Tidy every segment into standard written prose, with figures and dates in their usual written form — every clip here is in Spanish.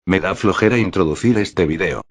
Me da flojera introducir este video.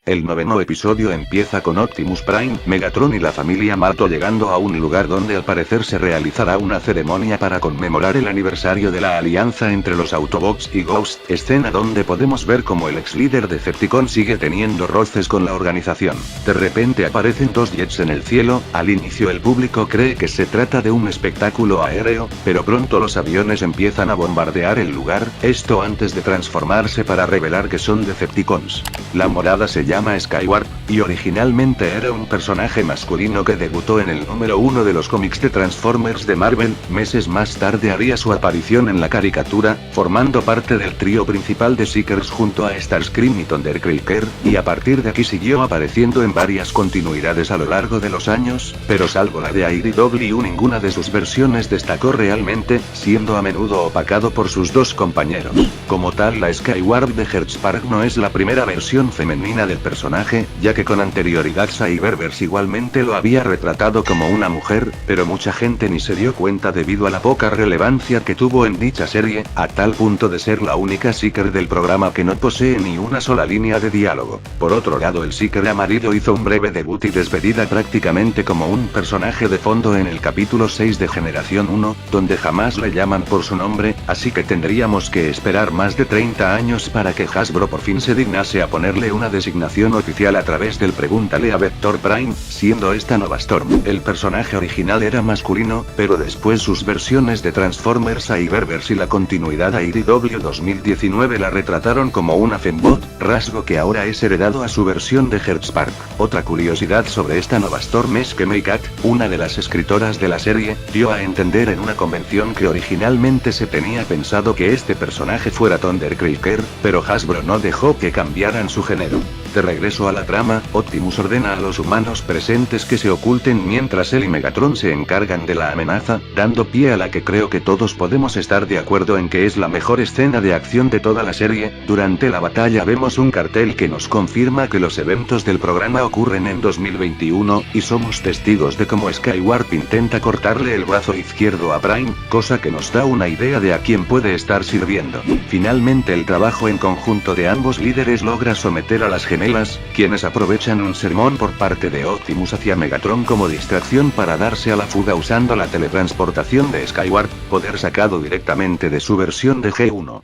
El noveno episodio empieza con Optimus Prime, Megatron y la familia Malto llegando a un lugar donde al parecer se realizará una ceremonia para conmemorar el aniversario de la alianza entre los Autobots y Ghost, escena donde podemos ver como el ex líder Decepticon sigue teniendo roces con la organización. De repente aparecen dos jets en el cielo. Al inicio el público cree que se trata de un espectáculo aéreo, pero pronto los aviones empiezan a bombardear el lugar, esto antes de transformarse para revelar que son Decepticons. La morada se llama Skywarp, y originalmente era un personaje masculino que debutó en el número 1 de los cómics de Transformers de Marvel. Meses más tarde haría su aparición en la caricatura, formando parte del trío principal de Seekers junto a Starscream y Thundercracker, y a partir de aquí siguió apareciendo en varias continuidades a lo largo de los años, pero salvo la de IDW ninguna de sus versiones destacó realmente, siendo a menudo opacado por sus dos compañeros. Como tal, la Skywarp de Hertzspark no es la primera versión femenina del personaje, ya que con anterioridad Cyberverse igualmente lo había retratado como una mujer, pero mucha gente ni se dio cuenta debido a la poca relevancia que tuvo en dicha serie, a tal punto de ser la única Seeker del programa que no posee ni una sola línea de diálogo. Por otro lado, el Seeker amarillo hizo un breve debut y despedida prácticamente como un personaje de fondo en el capítulo 6 de Generación 1, donde jamás le llaman por su nombre, así que tendríamos que esperar más de 30 años para que Hasbro por fin se dignase a ponerle una designación oficial a través del Pregúntale a Vector Prime, siendo esta Nova Storm. El personaje original era masculino, pero después sus versiones de Transformers Cyberverse y la continuidad a IDW 2019 la retrataron como una fembot, rasgo que ahora es heredado a su versión de Hertzspark. Otra curiosidad sobre esta Nova Storm es que Maycat, una de las escritoras de la serie, dio a entender en una convención que originalmente se tenía pensado que este personaje fuera Thundercracker, pero Hasbro no dejó que cambiaran su género. De regreso a la trama, Optimus ordena a los humanos presentes que se oculten mientras él y Megatron se encargan de la amenaza, dando pie a la que creo que todos podemos estar de acuerdo en que es la mejor escena de acción de toda la serie. Durante la batalla vemos un cartel que nos confirma que los eventos del programa ocurren en 2021, y somos testigos de cómo Skywarp intenta cortarle el brazo izquierdo a Prime, cosa que nos da una idea de a quién puede estar sirviendo. Finalmente el trabajo en conjunto de ambos líderes logra someter a las gemelas, quienes aprovechan un sermón por parte de Optimus hacia Megatron como distracción para darse a la fuga usando la teletransportación de Skywarp, poder sacado directamente de su versión de G1.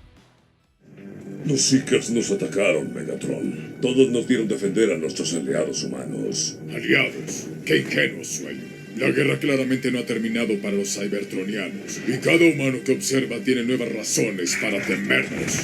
Los Seekers nos atacaron, Megatron. Todos nos dieron defender a nuestros aliados humanos. ¿Aliados? ¡Qué ingenuo sueño! La guerra claramente no ha terminado para los Cybertronianos, y cada humano que observa tiene nuevas razones para temernos.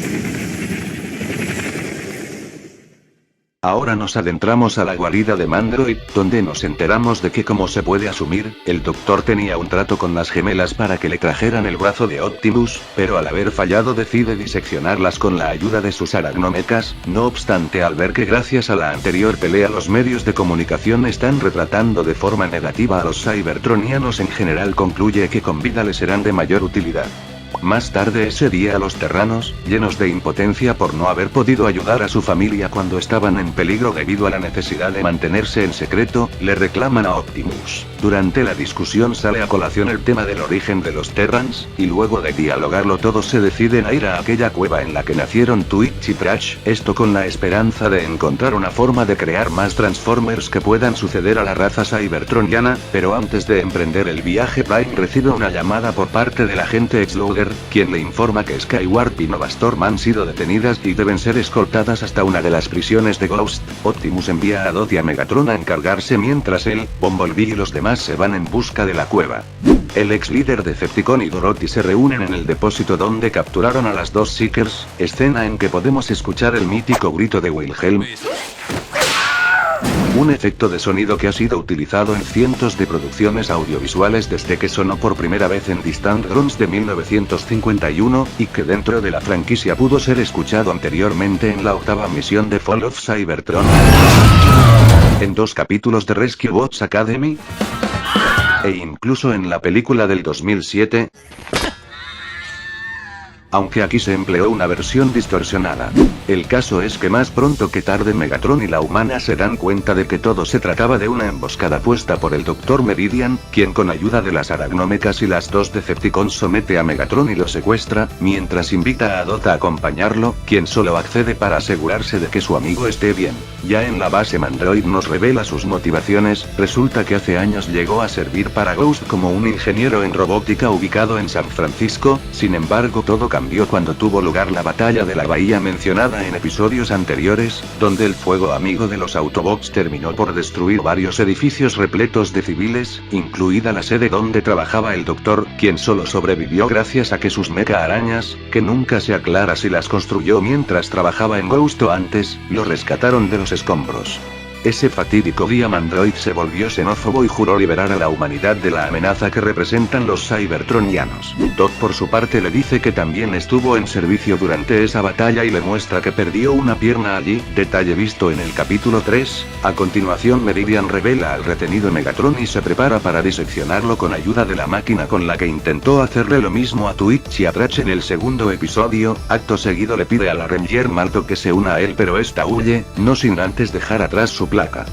Ahora nos adentramos a la guarida de Mandroid, donde nos enteramos de que, como se puede asumir, el doctor tenía un trato con las gemelas para que le trajeran el brazo de Optimus, pero al haber fallado decide diseccionarlas con la ayuda de sus aracnomechas. No obstante, al ver que gracias a la anterior pelea los medios de comunicación están retratando de forma negativa a los cybertronianos en general, concluye que con vida les serán de mayor utilidad. Más tarde ese día los terranos, llenos de impotencia por no haber podido ayudar a su familia cuando estaban en peligro debido a la necesidad de mantenerse en secreto, le reclaman a Optimus. Durante la discusión sale a colación el tema del origen de los Terrans, y luego de dialogarlo todos se deciden a ir a aquella cueva en la que nacieron Twitch y Trash, esto con la esperanza de encontrar una forma de crear más Transformers que puedan suceder a la raza cybertroniana, pero antes de emprender el viaje Prime recibe una llamada por parte del agente Exploder, quien le informa que Skywarp y Nova Storm han sido detenidas y deben ser escoltadas hasta una de las prisiones de Ghost. Optimus envía a Dot y a Megatron a encargarse mientras él, Bumblebee y los demás se van en busca de la cueva. El ex líder Decepticon y Dorothy se reúnen en el depósito donde capturaron a las dos Seekers, escena en que podemos escuchar el mítico grito de Wilhelm. Un efecto de sonido que ha sido utilizado en cientos de producciones audiovisuales desde que sonó por primera vez en Distant Drones de 1951, y que dentro de la franquicia pudo ser escuchado anteriormente en la octava misión de Fall of Cybertron, en 2 capítulos de Rescue Bots Academy, e incluso en la película del 2007. aunque aquí se empleó una versión distorsionada. El caso es que más pronto que tarde Megatron y la humana se dan cuenta de que todo se trataba de una emboscada puesta por el Dr. Meridian, quien con ayuda de las Aracnomechas y las dos Decepticons somete a Megatron y lo secuestra, mientras invita a Dot a acompañarlo, quien solo accede para asegurarse de que su amigo esté bien. Ya en la base Mandroid nos revela sus motivaciones. Resulta que hace años llegó a servir para Ghost como un ingeniero en robótica ubicado en San Francisco. Sin embargo, todo cambió cuando tuvo lugar la batalla de la bahía mencionada en episodios anteriores, donde el fuego amigo de los Autobots terminó por destruir varios edificios repletos de civiles, incluida la sede donde trabajaba el Doctor, quien solo sobrevivió gracias a que sus mecha arañas, que nunca se aclara si las construyó mientras trabajaba en Ghost o antes, lo rescataron de los escombros. Ese fatídico día Mandroid se volvió xenófobo y juró liberar a la humanidad de la amenaza que representan los Cybertronianos. Dot por su parte le dice que también estuvo en servicio durante esa batalla y le muestra que perdió una pierna allí, detalle visto en el capítulo 3. A continuación Meridian revela al retenido Megatron y se prepara para diseccionarlo con ayuda de la máquina con la que intentó hacerle lo mismo a Twitch y a Trash en el segundo episodio. Acto seguido le pide a la Ranger Malto que se una a él, pero esta huye, no sin antes dejar atrás su placa.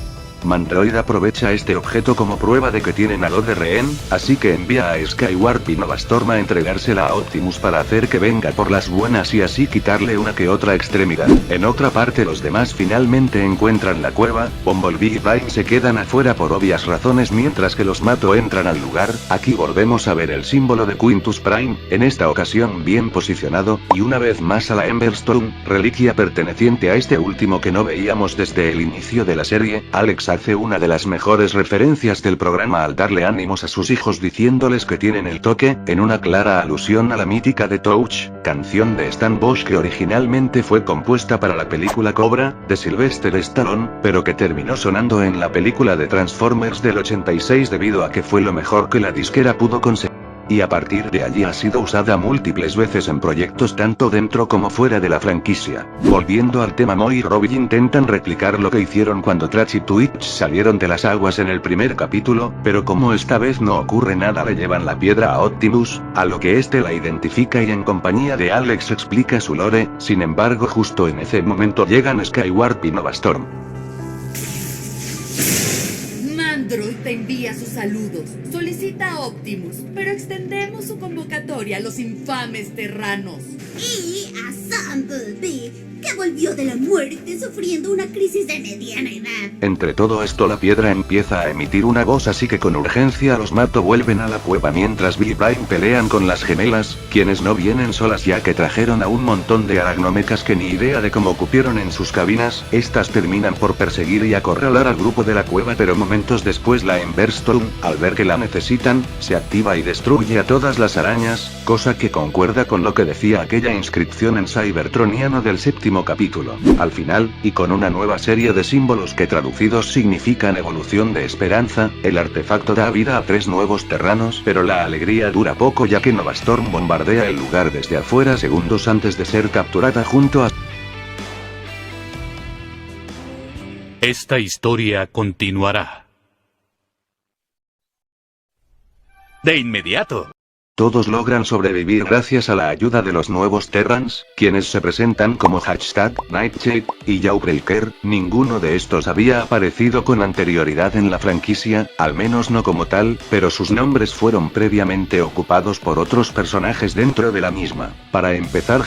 Mandroid aprovecha este objeto como prueba de que tienen a Dot de rehén, así que envía a Skywarp y Novastorm a entregársela a Optimus para hacer que venga por las buenas y así quitarle una que otra extremidad. En otra parte los demás finalmente encuentran la cueva. Bumblebee y Prime se quedan afuera por obvias razones mientras que los Mato entran al lugar. Aquí volvemos a ver el símbolo de Quintus Prime, en esta ocasión bien posicionado, y una vez más a la Emberstone, reliquia perteneciente a este último que no veíamos desde el inicio de la serie. Alex hace una de las mejores referencias del programa al darle ánimos a sus hijos diciéndoles que tienen el toque, en una clara alusión a la mítica The Touch, canción de Stan Bosch que originalmente fue compuesta para la película Cobra, de Sylvester Stallone, pero que terminó sonando en la película de Transformers del 86 debido a que fue lo mejor que la disquera pudo conseguir. Y a partir de allí ha sido usada múltiples veces en proyectos tanto dentro como fuera de la franquicia. Volviendo al tema, Moe y Robbie intentan replicar lo que hicieron cuando Trash y Twitch salieron de las aguas en el primer capítulo, pero como esta vez no ocurre nada le llevan la piedra a Optimus, a lo que este la identifica y en compañía de Alex explica su lore. Sin embargo, justo en ese momento llegan Skywarp y Novastorm. Mandroid te envía sus saludos, solicita a Optimus, pero extendemos su convocatoria a los infames terranos. Y a Bumblebee, que volvió de la muerte sufriendo una crisis de mediana edad. Entre todo esto la piedra empieza a emitir una voz, así que con urgencia los Mato vuelven a la cueva mientras Bill y Prime pelean con las gemelas, quienes no vienen solas ya que trajeron a un montón de aracnomecas que ni idea de cómo cupieron en sus cabinas. Estas terminan por perseguir y acorralar al grupo de la cueva, pero momentos después la Emberstone, al ver que la necesitan, se activa y destruye a todas las arañas, cosa que concuerda con lo que decía aquella inscripción en Cybertroniano del séptimo capítulo. Al final, y con una nueva serie de símbolos que traducidos significan evolución de esperanza, el artefacto da vida a 3 nuevos terranos, pero la alegría dura poco ya que Novastorm bombardea el lugar desde afuera segundos antes de ser capturada junto a... Esta historia continuará. De inmediato. Todos logran sobrevivir gracias a la ayuda de los nuevos Terrans, quienes se presentan como Nightshade y Jawbreaker. Ninguno de estos había aparecido con anterioridad en la franquicia, al menos no como tal, pero sus nombres fueron previamente ocupados por otros personajes dentro de la misma. Para empezar,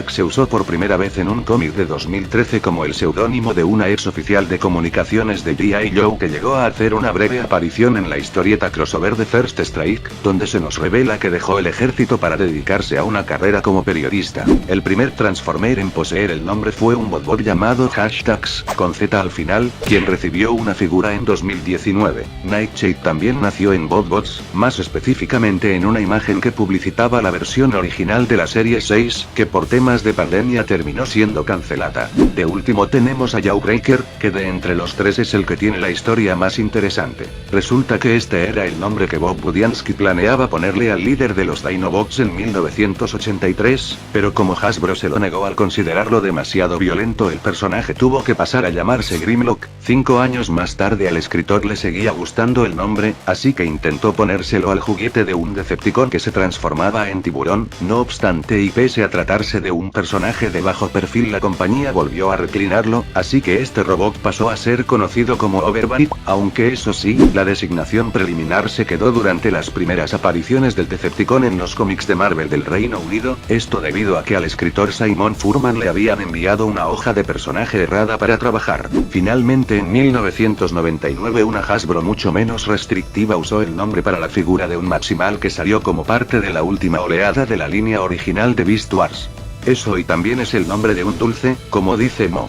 se usó por primera vez en un cómic de 2013 como el seudónimo de una ex oficial de comunicaciones de G.I. Joe que llegó a hacer una breve aparición en la historieta crossover de First Strike, donde se nos revela que dejó el ejército para dedicarse a una carrera como periodista. El primer Transformer en poseer el nombre fue un botbot llamado Hashtags, con Z al final, quien recibió una figura en 2019. Nightshade también nació en Botbots, más específicamente en una imagen que publicitaba la versión original de la serie 6, que por temas de pandemia terminó siendo cancelada. De último tenemos a Jawbreaker, que de entre los tres es el que tiene la historia más interesante. Resulta que este era el nombre que Bob Budiansky planeaba ponerle al líder líder de los Dinobots en 1983, pero como Hasbro se lo negó al considerarlo demasiado violento, el personaje tuvo que pasar a llamarse Grimlock. 5 años más tarde al escritor le seguía gustando el nombre, así que intentó ponérselo al juguete de un Decepticon que se transformaba en tiburón. No obstante, y pese a tratarse de un personaje de bajo perfil, la compañía volvió a reclinarlo, así que este robot pasó a ser conocido como Overbite, aunque eso sí, la designación preliminar se quedó durante las primeras apariciones del Decepticon en los cómics de Marvel del Reino Unido, esto debido a que al escritor Simon Furman le habían enviado una hoja de personaje errada para trabajar. Finalmente en 1999 una Hasbro mucho menos restrictiva usó el nombre para la figura de un Maximal que salió como parte de la última oleada de la línea original de Beast Wars. Eso y también es el nombre de un dulce, como dice Mo.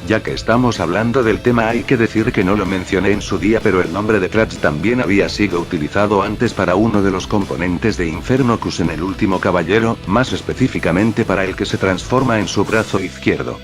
Ya que estamos hablando del tema, hay que decir que no lo mencioné en su día, pero el nombre de Trats también había sido utilizado antes para uno de los componentes de Infernocus en El Último Caballero, más específicamente para el que se transforma en su brazo izquierdo.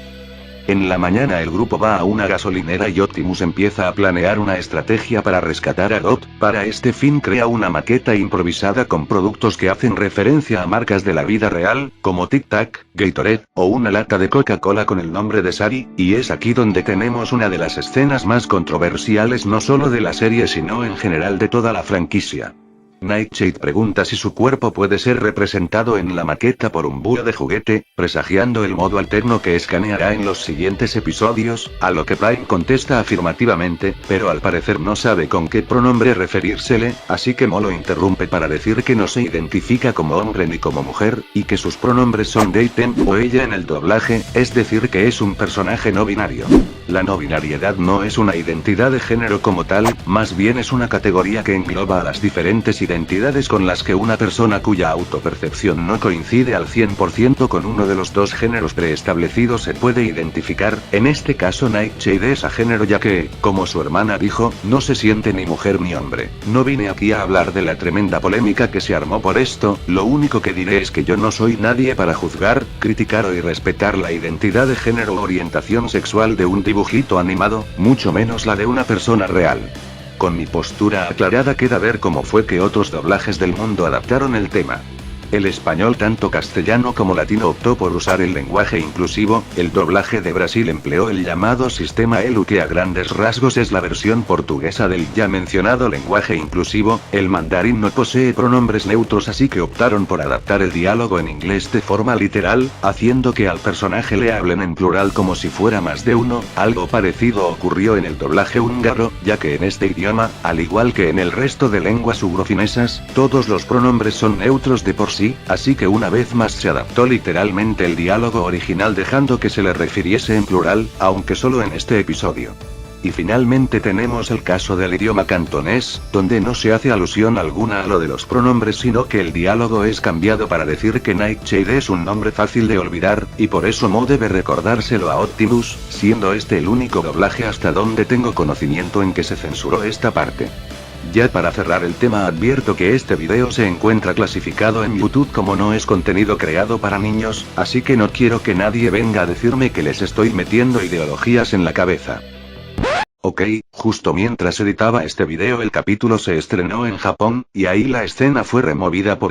En la mañana el grupo va a una gasolinera y Optimus empieza a planear una estrategia para rescatar a Dot. Para este fin crea una maqueta improvisada con productos que hacen referencia a marcas de la vida real, como Tic Tac, Gatorade, o una lata de Coca-Cola con el nombre de Sari, y es aquí donde tenemos una de las escenas más controversiales no solo de la serie sino en general de toda la franquicia. Nightshade pregunta si su cuerpo puede ser representado en la maqueta por un búho de juguete, presagiando el modo alterno que escaneará en los siguientes episodios, a lo que Prime contesta afirmativamente, pero al parecer no sabe con qué pronombre referírsele, así que Mo lo interrumpe para decir que no se identifica como hombre ni como mujer, y que sus pronombres son they, them o ella en el doblaje, es decir que es un personaje no binario. La no binariedad no es una identidad de género como tal, más bien es una categoría que engloba a las diferentes identidades con las que una persona cuya autopercepción no coincide al 100% con uno de los dos géneros preestablecidos se puede identificar. En este caso Nightshade es a género, ya que, como su hermana dijo, no se siente ni mujer ni hombre. No vine aquí a hablar de la tremenda polémica que se armó por esto, lo único que diré es que yo no soy nadie para juzgar, criticar o irrespetar la identidad de género o orientación sexual de un dibujito animado, mucho menos la de una persona real. Con mi postura aclarada queda ver cómo fue que otros doblajes del mundo adaptaron el tema. El español tanto castellano como latino optó por usar el lenguaje inclusivo. El doblaje de Brasil empleó el llamado sistema ELU, que a grandes rasgos es la versión portuguesa del ya mencionado lenguaje inclusivo. El mandarín no posee pronombres neutros, así que optaron por adaptar el diálogo en inglés de forma literal, haciendo que al personaje le hablen en plural como si fuera más de uno. Algo parecido ocurrió en el doblaje húngaro, ya que en este idioma, al igual que en el resto de lenguas ugrofinesas, todos los pronombres son neutros de por sí, así que una vez más se adaptó literalmente el diálogo original dejando que se le refiriese en plural, aunque solo en este episodio. Y finalmente tenemos el caso del idioma cantonés, donde no se hace alusión alguna a lo de los pronombres, sino que el diálogo es cambiado para decir que Nightshade es un nombre fácil de olvidar, y por eso Mo debe recordárselo a Optimus, siendo este el único doblaje hasta donde tengo conocimiento en que se censuró esta parte. Ya para cerrar el tema, advierto que este video se encuentra clasificado en YouTube como no es contenido creado para niños, así que no quiero que nadie venga a decirme que les estoy metiendo ideologías en la cabeza. Ok, justo mientras editaba este video el capítulo se estrenó en Japón, y ahí la escena fue removida por...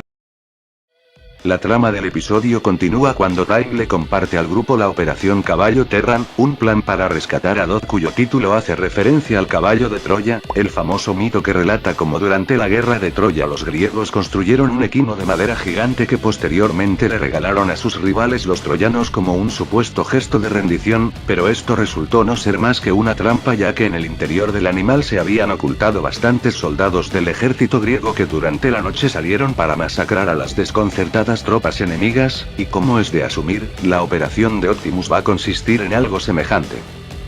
La trama del episodio continúa cuando Prime le comparte al grupo la Operación Caballo Terran, un plan para rescatar a Dot, cuyo título hace referencia al caballo de Troya, el famoso mito que relata cómo durante la guerra de Troya los griegos construyeron un equino de madera gigante que posteriormente le regalaron a sus rivales los troyanos como un supuesto gesto de rendición, pero esto resultó no ser más que una trampa, ya que en el interior del animal se habían ocultado bastantes soldados del ejército griego que durante la noche salieron para masacrar a las desconcertadas tropas enemigas, y como es de asumir, la operación de Optimus va a consistir en algo semejante.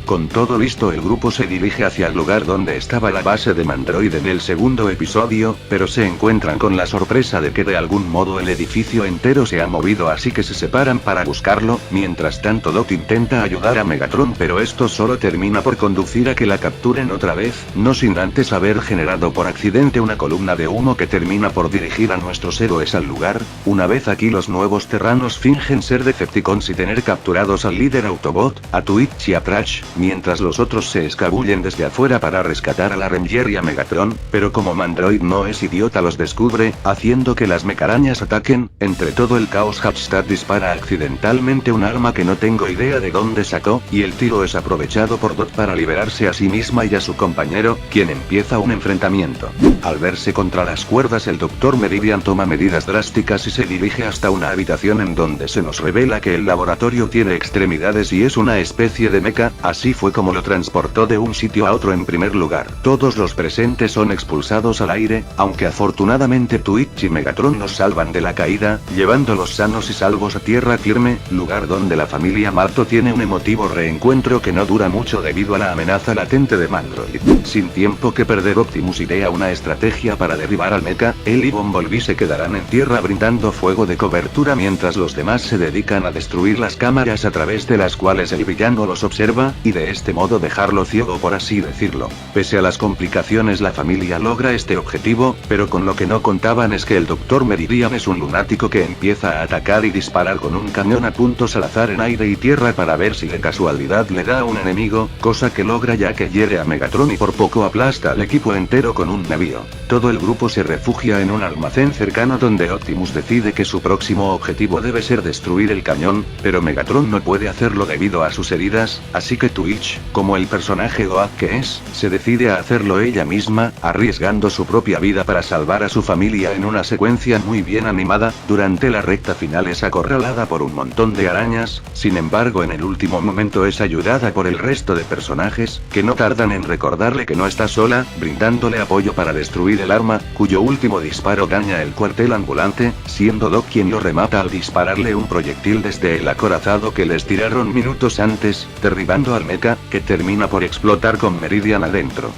Con todo listo, el grupo se dirige hacia el lugar donde estaba la base de Mandroid en el segundo episodio, pero se encuentran con la sorpresa de que de algún modo el edificio entero se ha movido, así que se separan para buscarlo. Mientras tanto, Dot intenta ayudar a Megatron, pero esto solo termina por conducir a que la capturen otra vez, no sin antes haber generado por accidente una columna de humo que termina por dirigir a nuestros héroes al lugar. Una vez aquí, los nuevos terranos fingen ser Decepticons y tener capturados al líder Autobot, a Twitch y a Trash, mientras los otros se escabullen desde afuera para rescatar a la Ranger y a Megatron, pero como Mandroid no es idiota los descubre, haciendo que las mecarañas ataquen. Entre todo el caos, Hapstad dispara accidentalmente un arma que no tengo idea de dónde sacó, y el tiro es aprovechado por Dot para liberarse a sí misma y a su compañero, quien empieza un enfrentamiento. Al verse contra las cuerdas, el Dr. Meridian toma medidas drásticas y se dirige hasta una habitación en donde se nos revela que el laboratorio tiene extremidades y es una especie de mecha. Así fue como lo transportó de un sitio a otro. En primer lugar, todos los presentes son expulsados al aire, aunque afortunadamente Twitch y Megatron los salvan de la caída, llevándolos sanos y salvos a tierra firme, lugar donde la familia Marto tiene un emotivo reencuentro que no dura mucho debido a la amenaza latente de Mandroid. Sin tiempo que perder, Optimus idea una estrategia para derribar al mecha. Él y Bumblebee se quedarán en tierra brindando fuego de cobertura mientras los demás se dedican a destruir las cámaras a través de las cuales el villano los observa, y de este modo dejarlo ciego, por así decirlo. Pese a las complicaciones, la familia logra este objetivo, pero con lo que no contaban es que el Dr. Meridian es un lunático que empieza a atacar y disparar con un cañón a puntos al azar en aire y tierra para ver si de casualidad le da a un enemigo, cosa que logra ya que hiere a Megatron y por poco aplasta al equipo entero con un navío. Todo el grupo se refugia en un almacén cercano donde Optimus decide que su próximo objetivo debe ser destruir el cañón, pero Megatron no puede hacerlo debido a sus heridas, así que Twitch, como el personaje Goad que es, se decide a hacerlo ella misma, arriesgando su propia vida para salvar a su familia en una secuencia muy bien animada. Durante la recta final es acorralada por un montón de arañas, sin embargo en el último momento es ayudada por el resto de personajes, que no tardan en recordarle que no está sola, brindándole apoyo para destruir el arma, cuyo último disparo daña el cuartel ambulante, siendo Doc quien lo remata al dispararle un proyectil desde el acorazado que les tiraron minutos antes, derribando al mecha, que termina por explotar con Meridian adentro.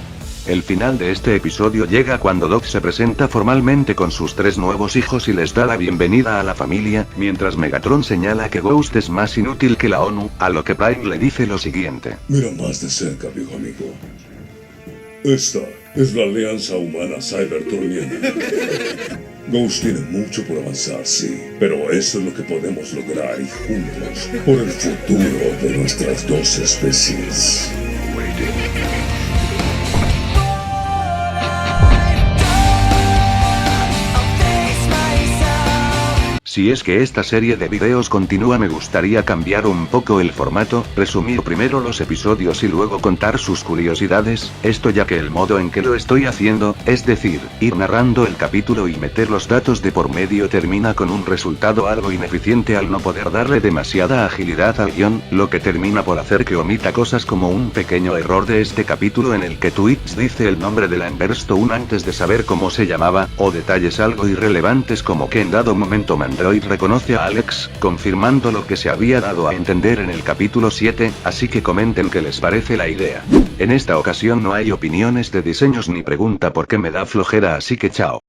El final de este episodio llega cuando Doc se presenta formalmente con sus 3 nuevos hijos y les da la bienvenida a la familia, mientras Megatron señala que Ghost es más inútil que la ONU, a lo que Prime le dice lo siguiente: Mira más de cerca, viejo amigo. Esta es la Alianza Humana Cybertroniana. Ghost tiene mucho por avanzar, sí, pero eso es lo que podemos lograr y juntos, por el futuro de nuestras 2 especies. Si es que esta serie de videos continúa, me gustaría cambiar un poco el formato, resumir primero los episodios y luego contar sus curiosidades, esto ya que el modo en que lo estoy haciendo, es decir, ir narrando el capítulo y meter los datos de por medio, termina con un resultado algo ineficiente al no poder darle demasiada agilidad al guión, lo que termina por hacer que omita cosas como un pequeño error de este capítulo en el que Twitch dice el nombre de la Emberstone antes de saber cómo se llamaba, o detalles algo irrelevantes como que en dado momento Mandroid reconoce a Alex, confirmando lo que se había dado a entender en el capítulo 7, así que comenten qué les parece la idea. En esta ocasión no hay opiniones de diseños ni pregunta porque me da flojera, así que chao.